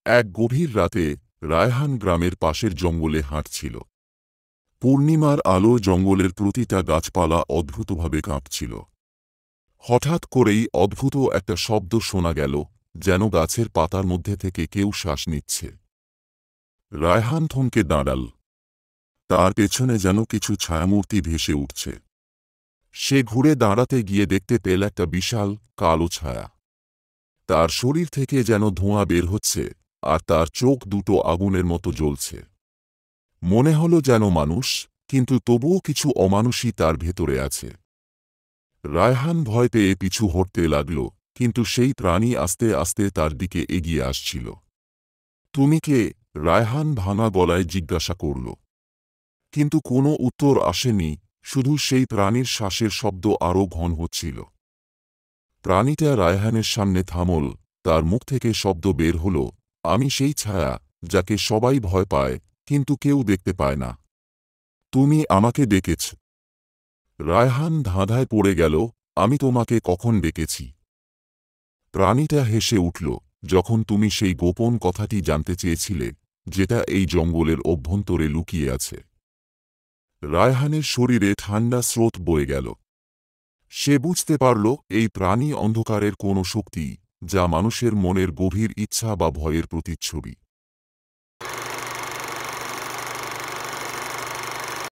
এক গভীর রাতে রায়হান গ্রামের পাশের জঙ্গলে হাঁটছিল। পূর্ণিমার আলো জঙ্গলের প্রতিটা গাছপালা অদ্ভুতভাবে কাঁপছিল। হঠাৎ করেই অদ্ভুত একটা শব্দ শোনা গেল, যেন গাছের পাতার মধ্যে থেকে কেউ শ্বাস নিচ্ছে। রায়হান থমকে দাঁড়াল। তার পেছনে যেন কিছু ছায়ামূর্তি ভেসে উঠছে। সে ঘুরে দাঁড়াতে গিয়ে দেখতে পেল একটা বিশাল কালো ছায়া। তার শরীর থেকে যেন ধোঁয়া বের হচ্ছে, আর তার চোখ দুটো আগুনের মতো জ্বলছে। মনে হলো যেন মানুষ, কিন্তু তবুও কিছু অমানুষই তার ভেতরে আছে। রায়হান ভয় পেয়ে পিছু হটতে লাগল, কিন্তু সেই প্রাণী আস্তে আস্তে তার দিকে এগিয়ে আসছিল। তুমি কে? রায়হান ভাঙা গলায় জিজ্ঞাসা করল। কিন্তু কোনো উত্তর আসেনি, শুধু সেই প্রাণীর শ্বাসের শব্দ আরও ঘন হচ্ছিল। প্রাণীটা রায়হানের সামনে থামল, তার মুখ থেকে শব্দ বের হল, আমি সেই ছায়া, যাকে সবাই ভয় পায়, কিন্তু কেউ দেখতে পায় না। তুমি আমাকে ডেকেছ? রায়হান ধাঁধায় পড়ে গেল, আমি তোমাকে কখন ডেকেছি? প্রাণীটা হেসে উঠল, যখন তুমি সেই গোপন কথাটি জানতে চেয়েছিলে, যেটা এই জঙ্গলের অভ্যন্তরে লুকিয়ে আছে। রায়হানের শরীরে ঠান্ডা স্রোত বয়ে গেল। সে বুঝতে পারল, এই প্রাণী অন্ধকারের কোনো শক্তি, যা মানুষের মনের গভীর ইচ্ছা বা ভয়ের প্রতিচ্ছবি।